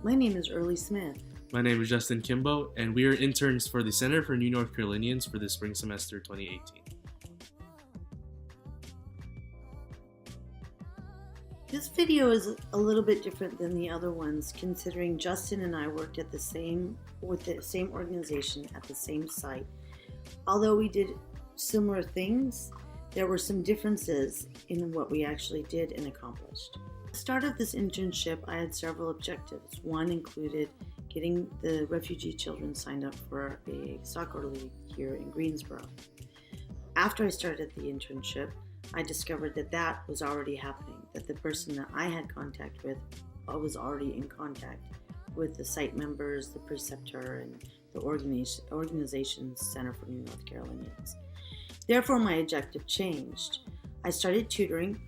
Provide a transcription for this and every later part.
My name is Early Smith. My name is Justin Kimbo, and we are interns for the Center for New North Carolinians for the spring semester 2018. This video is a little bit different than the other ones, considering Justin and I worked with the same organization at the same site. Although we did similar things, there were some differences in what we actually did and accomplished. At the start of this internship, I had several objectives. One included getting the refugee children signed up for a soccer league here in Greensboro. After I started the internship, I discovered that was already happening, that the person that I had contact with was already in contact with the site members, the preceptor, and the organization's Center for New North Carolinians. Therefore, my objective changed. I started tutoring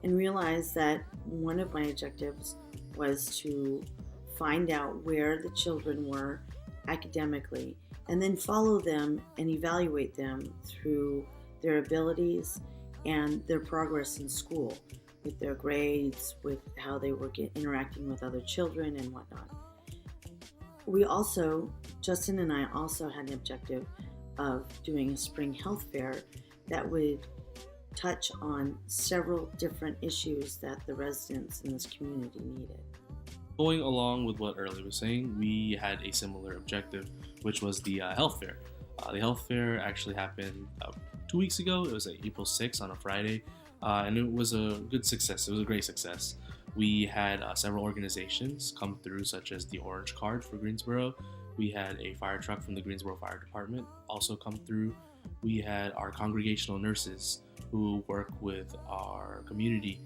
and realized that one of my objectives was to find out where the children were academically and then follow them and evaluate them through their abilities and their progress in school, with their grades, with how they were interacting with other children and whatnot. Justin and I also had an objective of doing a spring health fair that would touch on several different issues that the residents in this community needed. Going along with what Early was saying, we had a similar objective, which was the health fair. The health fair actually happened 2 weeks ago. It was April 6th on a Friday, and it was a good success. It was a great success. We had several organizations come through, such as the Orange Card for Greensboro. We had a fire truck from the Greensboro Fire Department also come through. We had our congregational nurses who work with our community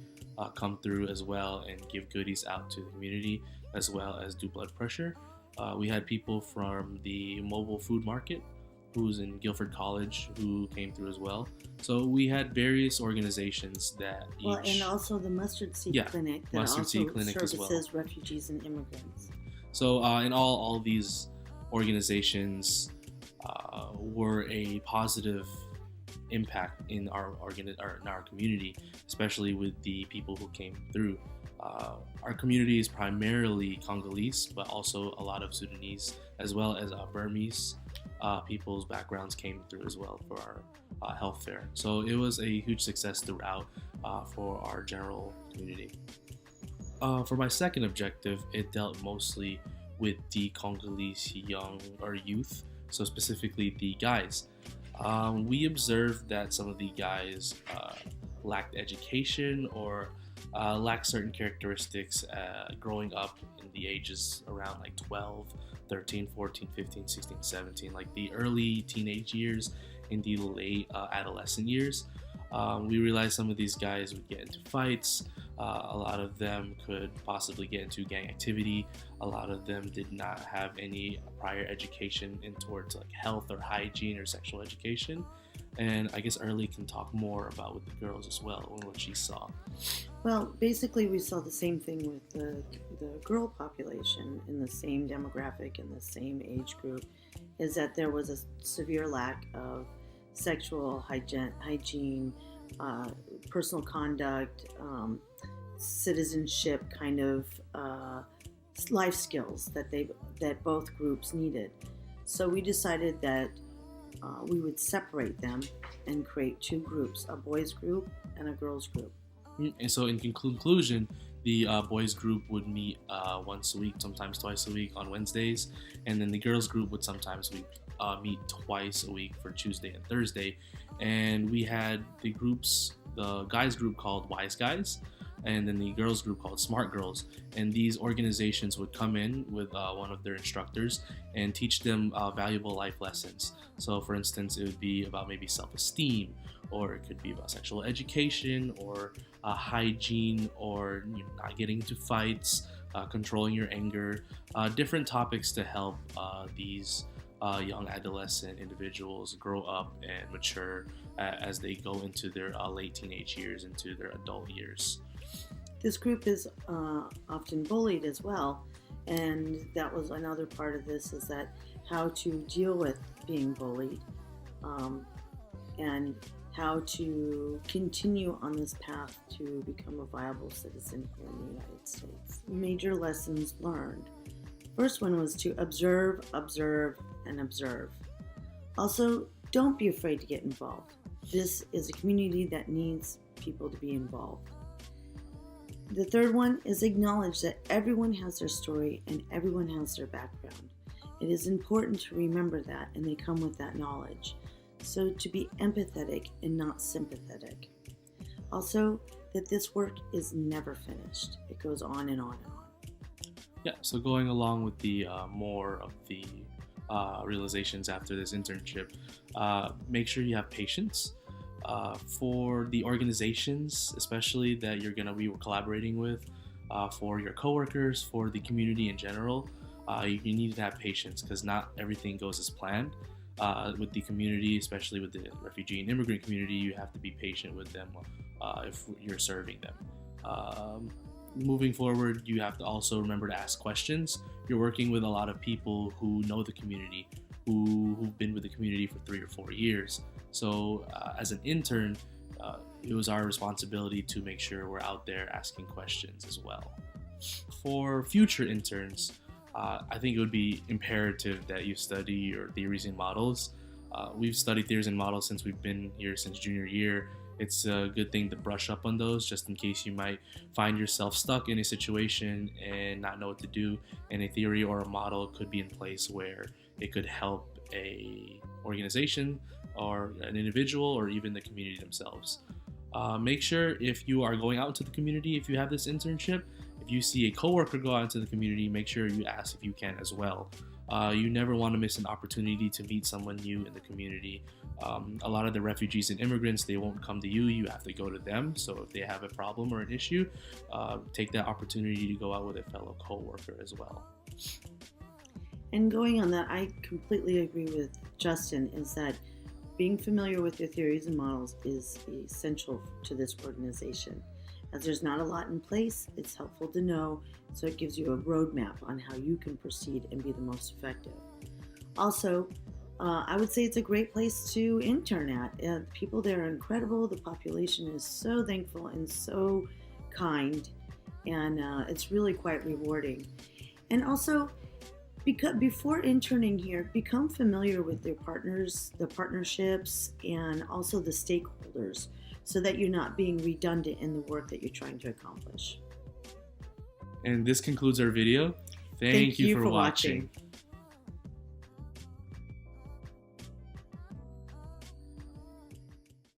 come through as well and give goodies out to the community, as well as do blood pressure. We had people from the mobile food market who's in Guilford College who came through as well. So we had various organizations that and also the Mustard Seed Clinic that Mustard also Seed Clinic services refugees and immigrants. So in all these organizations were a positive impact in our community, especially with the people who came through. Our community is primarily Congolese, but also a lot of Sudanese, as well as Burmese people's backgrounds came through as well for our health fair. So it was a huge success throughout for our general community. For my second objective, it dealt mostly with the Congolese youth, so specifically the guys. We observed that some of the guys lacked education or lacked certain characteristics growing up in the ages around like 12, 13, 14, 15, 16, 17, like the early teenage years and the late adolescent years. We realized some of these guys would get into fights. A lot of them could possibly get into gang activity. A lot of them did not have any prior education in towards like health or hygiene or sexual education. And I guess Early can talk more about with the girls as well and what she saw. Well, basically we saw the same thing with the girl population in the same demographic and the same age group, is that there was a severe lack of sexual hygiene, personal conduct, citizenship kind of life skills that both groups needed. So we decided that we would separate them and create two groups, a boys group and a girls group. And so in conclusion, the boys group would meet once a week, sometimes twice a week on Wednesdays, and then the girls group would sometimes meet twice a week for Tuesday and Thursday. And we had the guys group called Wise Guys, and then the girls group called Smart Girls. And these organizations would come in with one of their instructors and teach them valuable life lessons. So for instance, it would be about maybe self-esteem, or it could be about sexual education, or hygiene, or not getting into fights, controlling your anger, different topics to help these young adolescent individuals grow up and mature as they go into their late teenage years, into their adult years. This group is often bullied as well, and that was another part of this, is that how to deal with being bullied and how to continue on this path to become a viable citizen here in the United States. Major lessons learned. first one was to observe, observe, and observe. Also, don't be afraid to get involved. This is a community that needs people to be involved. The third one is acknowledge that everyone has their story and everyone has their background. It is important to remember that, and they come with that knowledge. So to be empathetic and not sympathetic. Also, that this work is never finished. It goes on and on and on. Yeah, so going along with the more of the realizations after this internship, make sure you have patience for the organizations, especially that you're going to be collaborating with, for your coworkers, for the community in general. You need to have patience because not everything goes as planned. With the community, especially with the refugee and immigrant community, you have to be patient with them if you're serving them. Moving forward, you have to also remember to ask questions. You're working with a lot of people who know the community, who've been with the community for 3 or 4 years. So as an intern, it was our responsibility to make sure we're out there asking questions as well. For future interns, I think it would be imperative that you study your theories and models. We've studied theories and models since we've been here since junior year. It's a good thing to brush up on those just in case you might find yourself stuck in a situation and not know what to do, and a theory or a model could be in place where it could help a organization or an individual or even the community themselves. Make sure if you are going out into the community, if you have this internship, if you see a coworker go out into the community, make sure you ask if you can as well. You never want to miss an opportunity to meet someone new in the community. A lot of the refugees and immigrants, they won't come to you, you have to go to them. So if they have a problem or an issue, take that opportunity to go out with a fellow coworker as well. And going on that, I completely agree with Justin, is that being familiar with your theories and models is essential to this organization. As there's not a lot in place, it's helpful to know, so it gives you a roadmap on how you can proceed and be the most effective. Also, I would say it's a great place to intern at. The people there are incredible. The population is so thankful and so kind, and it's really quite rewarding. And also, because before interning here, become familiar with their partners, the partnerships, and also the stakeholders, so that you're not being redundant in the work that you're trying to accomplish. And this concludes our video. Thank you for watching.